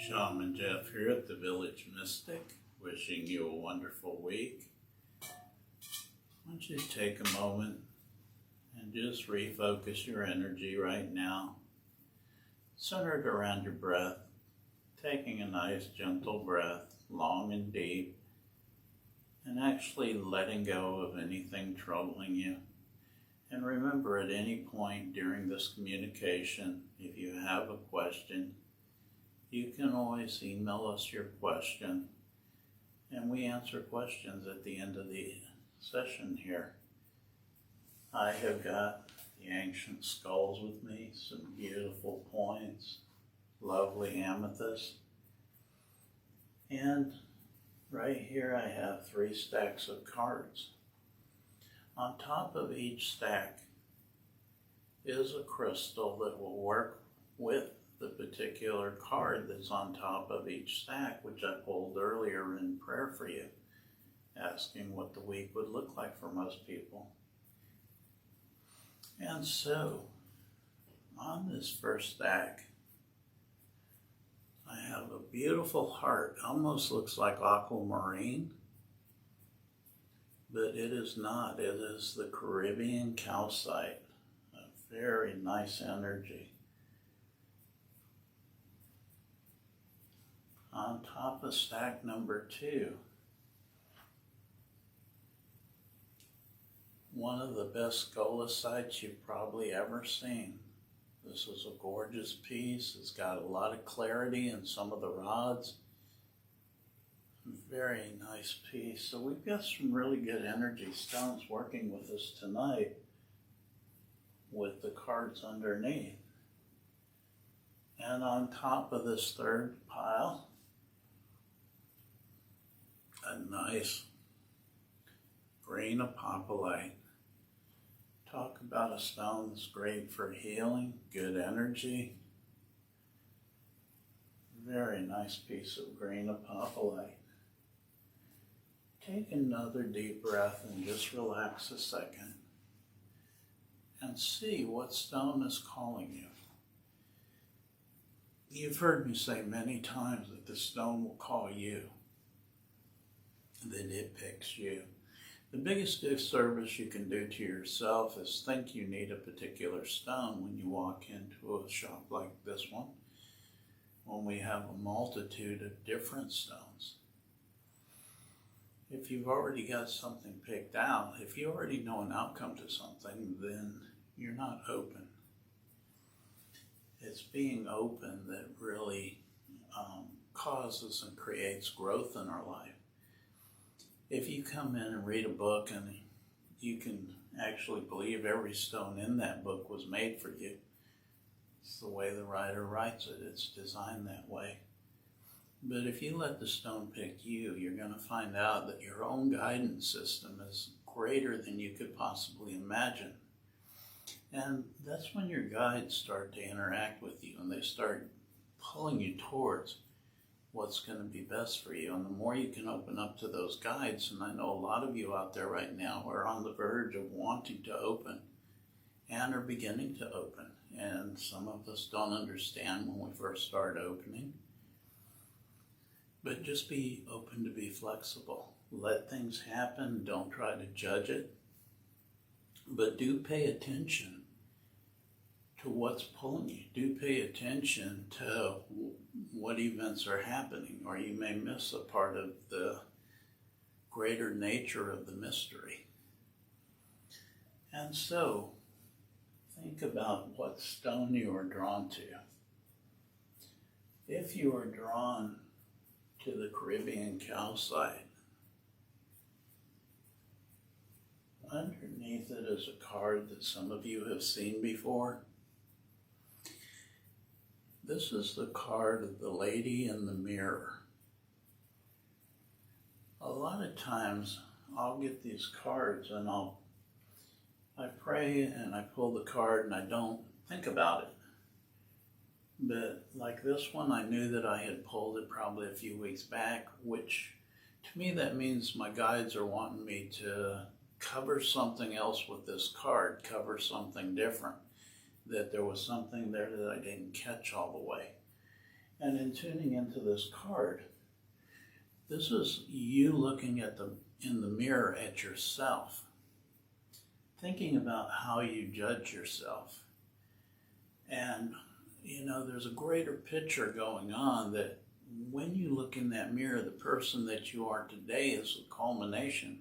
Shaman Jeff here at the Village Mystic, wishing you a wonderful week. I want you to take a moment and just refocus your energy right now, centered around your breath, taking a nice gentle breath, long and deep, and actually letting go of anything troubling you. And remember, at any point during this communication, if you have a question, you can always email us your question, and we answer questions at the end of the session here. I have got the ancient skulls with me, some beautiful points, lovely amethyst, and right here I have 3 stacks of cards. On top of each stack is a crystal that will work with the particular card that's on top of each stack, which I pulled earlier in prayer for you, asking what the week would look like for most people. And so, on this first stack, I have a beautiful heart, almost looks like aquamarine, but it is not. It is the Caribbean calcite, a very nice energy. On top of stack number 2, one of the best scolicites you've probably ever seen. This is a gorgeous piece. It's got a lot of clarity in some of the rods. Very nice piece. So we've got some really good energy stones working with us tonight with the cards underneath. And on top of this third pile, a nice green apophyllite. Talk about a stone that's great for healing, good energy. Very nice piece of green apophyllite. Take another deep breath and just relax a second and see what stone is calling you. You've heard me say many times that the stone will call you, that it picks you. The biggest disservice you can do to yourself is think you need a particular stone when you walk into a shop like this one, when we have a multitude of different stones. If you've already got something picked out, if you already know an outcome to something, then you're not open. It's being open that really causes and creates growth in our life. If you come in and read a book and you can actually believe every stone in that book was made for you, it's the way the writer writes it, it's designed that way. But if you let the stone pick you, you're going to find out that your own guidance system is greater than you could possibly imagine. And that's when your guides start to interact with you and they start pulling you towards what's going to be best for you. And the more you can open up to those guides, and I know a lot of you out there right now are on the verge of wanting to open and are beginning to open. And some of us don't understand when we first start opening. But just be open to be flexible. Let things happen. Don't try to judge it. But do pay attention to what's pulling you. Do pay attention to what events are happening, or you may miss a part of the greater nature of the mystery. And so, think about what stone you are drawn to. If you are drawn to the Caribbean calcite, underneath it is a card that some of you have seen before. This is the card of the lady in the mirror. A lot of times I'll get these cards and I pray and I pull the card and I don't think about it. But like this one, I knew that I had pulled it probably a few weeks back, which to me that means my guides are wanting me to cover something else with this card, cover something different, that there was something there that I didn't catch all the way. And in tuning into this card, this is you looking at in the mirror at yourself, thinking about how you judge yourself. And, there's a greater picture going on that when you look in that mirror, the person that you are today is a culmination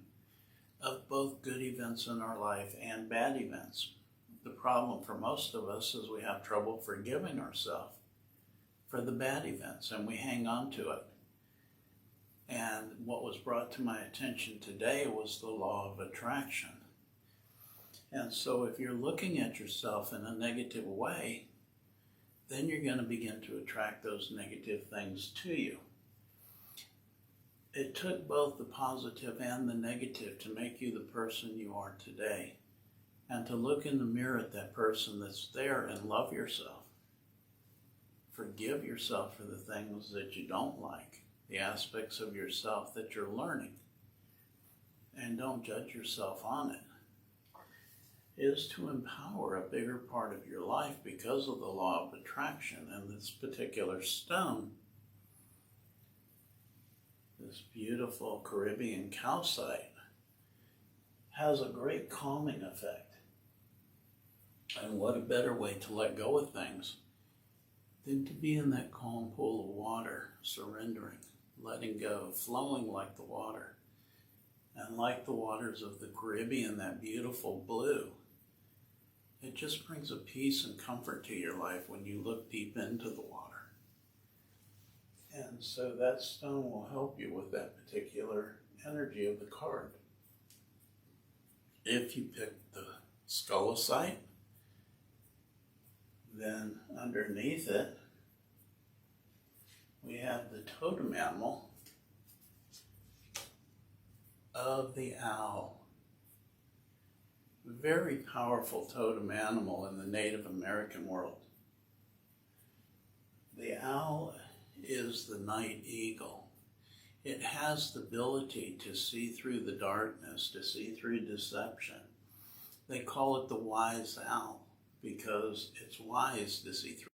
of both good events in our life and bad events. The problem for most of us is we have trouble forgiving ourselves for the bad events, and we hang on to it. And what was brought to my attention today was the law of attraction. And so if you're looking at yourself in a negative way, then you're going to begin to attract those negative things to you. It took both the positive and the negative to make you the person you are today. And to look in the mirror at that person that's there and love yourself. Forgive yourself for the things that you don't like, the aspects of yourself that you're learning. And don't judge yourself on it. Is to empower a bigger part of your life because of the law of attraction. And this particular stone, this beautiful Caribbean calcite, has a great calming effect. And what a better way to let go of things than to be in that calm pool of water, surrendering, letting go, flowing like the water. And like the waters of the Caribbean, that beautiful blue, it just brings a peace and comfort to your life when you look deep into the water. And so that stone will help you with that particular energy of the card. If you pick the skullicite, then underneath it, we have the totem animal of the owl. Very powerful totem animal in the Native American world. The owl is the night eagle. It has the ability to see through the darkness, to see through deception. They call it the wise owl because it's wise to see through.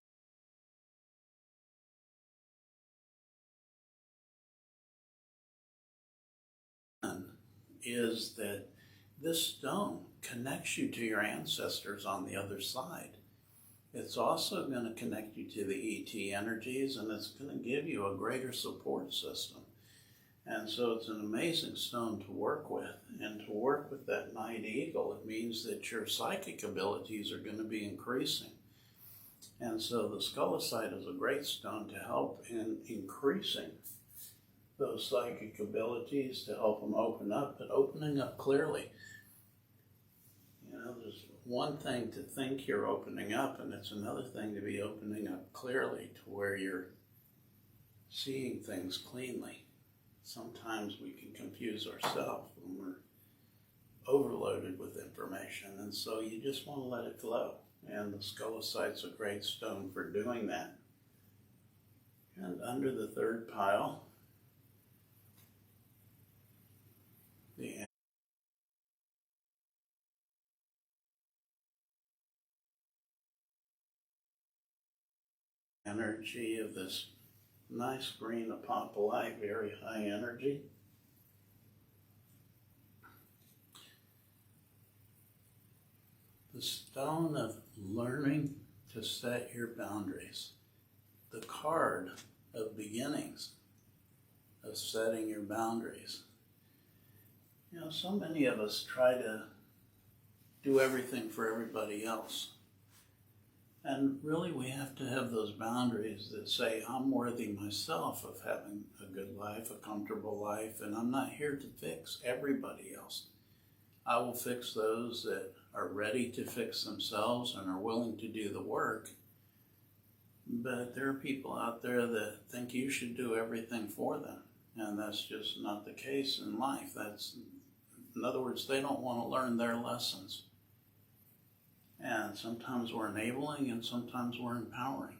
Is that this stone connects you to your ancestors on the other side. It's also going to connect you to the ET energies, and it's going to give you a greater support system. And so it's an amazing stone to work with. And to work with that night eagle, it means that your psychic abilities are going to be increasing. And so the skullicite is a great stone to help in increasing those psychic abilities, to help them open up, but opening up clearly. There's one thing to think you're opening up, and it's another thing to be opening up clearly to where you're seeing things cleanly. Sometimes we can confuse ourselves when we're overloaded with information, and so you just want to let it flow. And the skullicite's a great stone for doing that. And under the third pile, the energy of this nice green apophyllite, very high energy. The stone of learning to set your boundaries. The card of beginnings, of setting your boundaries. So many of us try to do everything for everybody else. And really we have to have those boundaries that say, I'm worthy myself of having a good life, a comfortable life, and I'm not here to fix everybody else. I will fix those that are ready to fix themselves and are willing to do the work. But there are people out there that think you should do everything for them. And that's just not the case in life. In other words, they don't want to learn their lessons. And sometimes we're enabling and sometimes we're empowering.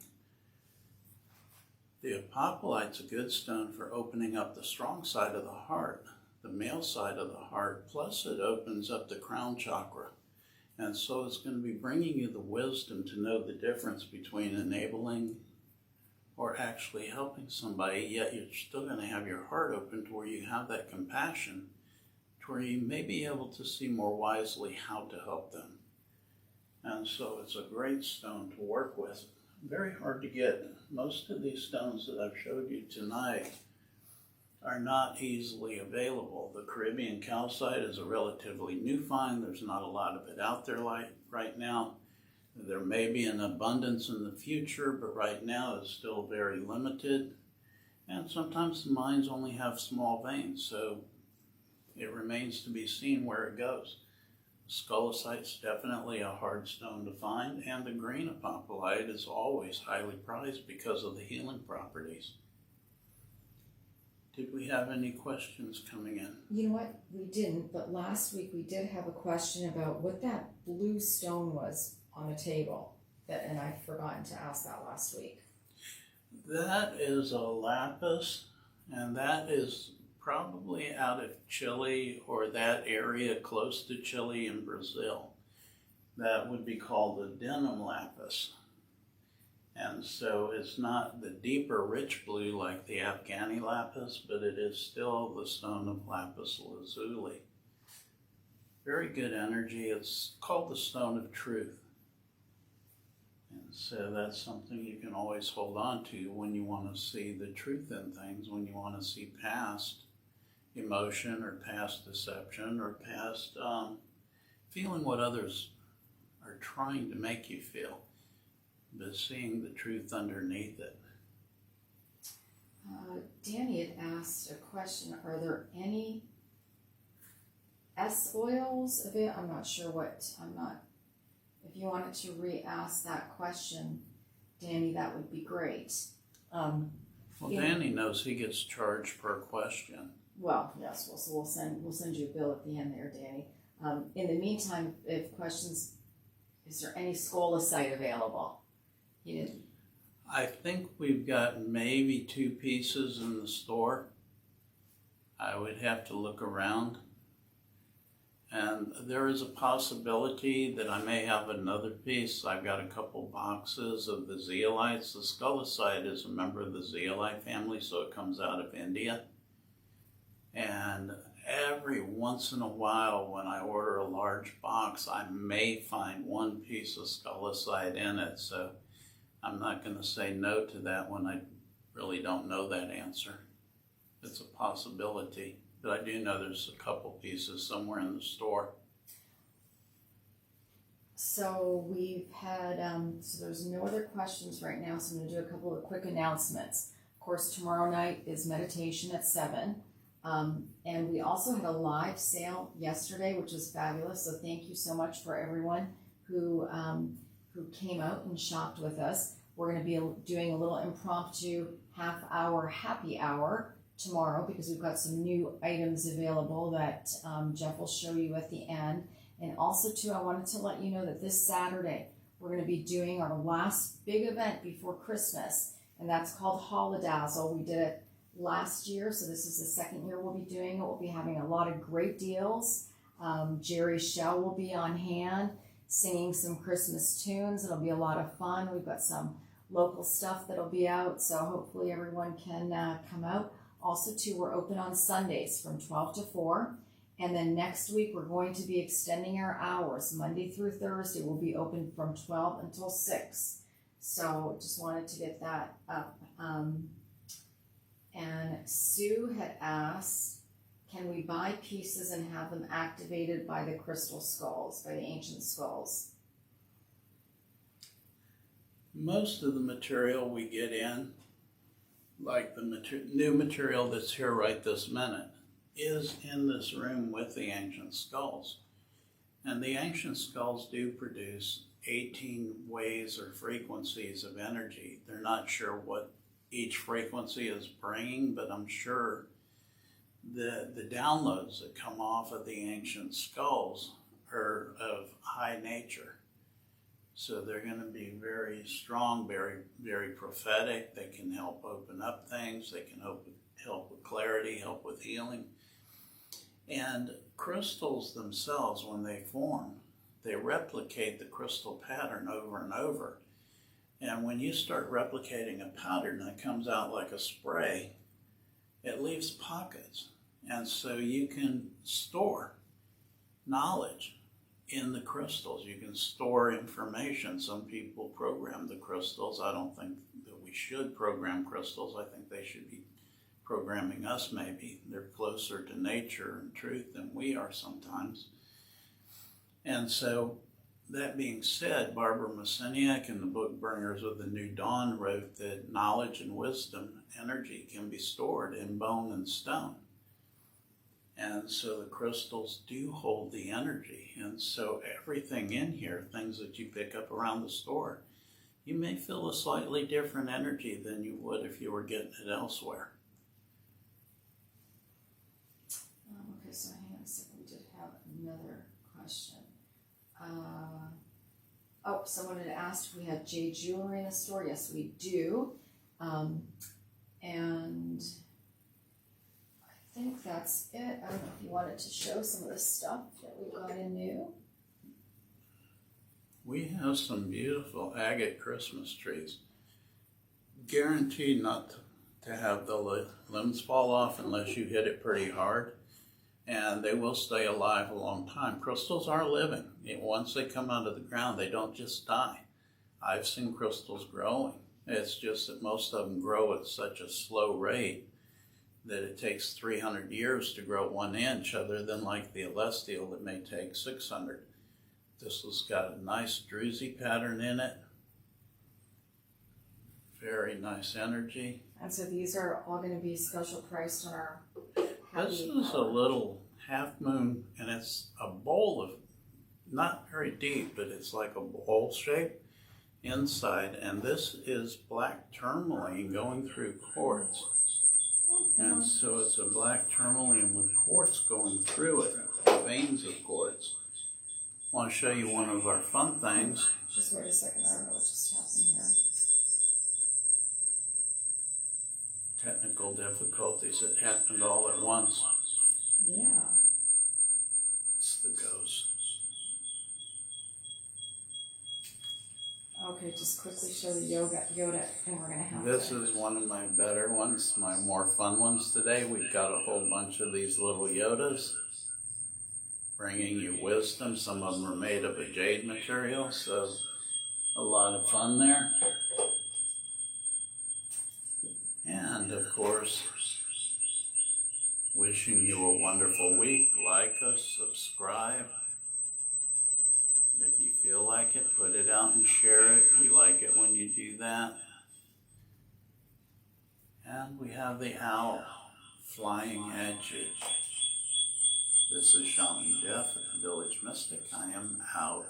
The apophyllite's a good stone for opening up the strong side of the heart, the male side of the heart, plus it opens up the crown chakra. And so it's going to be bringing you the wisdom to know the difference between enabling or actually helping somebody, yet you're still going to have your heart open to where you have that compassion, to where you may be able to see more wisely how to help them. And so it's a great stone to work with. Very hard to get. Most of these stones that I've showed you tonight are not easily available. The Caribbean calcite is a relatively new find. There's not a lot of it out there right now. There may be an abundance in the future, but right now it's still very limited. And sometimes the mines only have small veins, so it remains to be seen where it goes. Scolecite's definitely a hard stone to find, and the green apophyllite is always highly prized because of the healing properties. Did we have any questions coming in? You know what? We didn't, but last week we did have a question about what that blue stone was on the table, and I'd forgotten to ask that last week. That is a lapis, and that is probably out of Chile or that area close to Chile in Brazil. That would be called the denim lapis. And so it's not the deeper rich blue like the Afghani lapis, but it is still the stone of lapis lazuli. Very good energy. It's called the stone of truth. And so that's something you can always hold on to when you want to see the truth in things, when you want to see past emotion or past deception or past feeling what others are trying to make you feel, but seeing the truth underneath it. Danny had asked a question, are there any S oils available? I'm not sure if you wanted to re-ask that question, Danny, that would be great. Well, Danny knows he gets charged per question. Well, yes, we'll send you a bill at the end there, Danny. In the meantime, if questions, is there any scolecite available? You didn't. I think we've got maybe 2 pieces in the store. I would have to look around. And there is a possibility that I may have another piece. I've got a couple boxes of the zeolites. The scolecite is a member of the zeolite family, so it comes out of India. And every once in a while, when I order a large box, I may find 1 piece of scolecite in it. So I'm not going to say no to that when I really don't know that answer. It's a possibility. But I do know there's a couple pieces somewhere in the store. So we've had, so there's no other questions right now, so I'm going to do a couple of quick announcements. Of course, tomorrow night is meditation at 7. And we also had a live sale yesterday, which was fabulous. So thank you so much for everyone who came out and shopped with us. We're going to be doing a little impromptu half-hour happy hour tomorrow because we've got some new items available that Jeff will show you at the end. And also, too, I wanted to let you know that this Saturday we're going to be doing our last big event before Christmas, and that's called Holidazzle. We did it last year, so this is the second year we'll be doing it. We'll be having a lot of great deals. Jerry Shell will be on hand singing some Christmas tunes. It'll be a lot of fun. We've got some local stuff that'll be out, so hopefully everyone can come out. Also, too, we're open on Sundays from 12 to 4. And then next week, we're going to be extending our hours. Monday through Thursday, we'll be open from 12 until 6. So just wanted to get that up. And Sue had asked, can we buy pieces and have them activated by the crystal skulls, by the ancient skulls? Most of the material we get in, like the new material that's here right this minute, is in this room with the ancient skulls. And the ancient skulls do produce 18 ways or frequencies of energy. They're not sure what each frequency is bringing, but I'm sure the downloads that come off of the ancient skulls are of high nature. So they're going to be very strong, very, very prophetic. They can help open up things. They can help with clarity, help with healing. And crystals themselves, when they form, they replicate the crystal pattern over and over. And when you start replicating a pattern that comes out like a spray, it leaves pockets. And so you can store knowledge in the crystals. You can store information. Some people program the crystals. I don't think that we should program crystals. I think they should be programming us maybe. They're closer to nature and truth than we are sometimes. And so, that being said, Barbara Messiniak in the book Bringers of the New Dawn wrote that knowledge and wisdom, energy, can be stored in bone and stone. And so the crystals do hold the energy. And so everything in here, things that you pick up around the store, you may feel a slightly different energy than you would if you were getting it elsewhere. Okay, so hang on a second. We did have another question. Someone had asked if we had jade jewelry in the store. Yes, we do. And I think that's it. I don't know if you wanted to show some of the stuff that we've got in new. We have some beautiful agate Christmas trees. Guaranteed not to have the limbs fall off unless you hit it pretty hard. And they will stay alive a long time. Crystals are living. Once they come out of the ground, they don't just die. I've seen crystals growing. It's just that most of them grow at such a slow rate that it takes 300 years to grow 1 inch, other than like the celestial that may take 600. This has got a nice druzy pattern in it. Very nice energy. And so these are all going to be special priced on our This is a little half moon, and it's a bowl of, not very deep, but it's like a bowl shape inside. And this is black tourmaline going through quartz. And so it's a black tourmaline with quartz going through it, veins of quartz. I want to show you one of our fun things. Just wait a second, I don't know what just happened here. Technical difficulties. It happened all at once. Yeah. It's the ghost. Okay, just quickly show the Yoda, and we're going to have This is one of my better ones, my more fun ones today. We've got a whole bunch of these little Yodas bringing you wisdom. Some of them are made of a jade material, so a lot of fun there. And of course, wishing you a wonderful week. Like us, subscribe. If you feel like it, put it out and share it. We like it when you do that. And we have the owl flying at you. This is Shaman Jeff at the Village Mystic. I am out.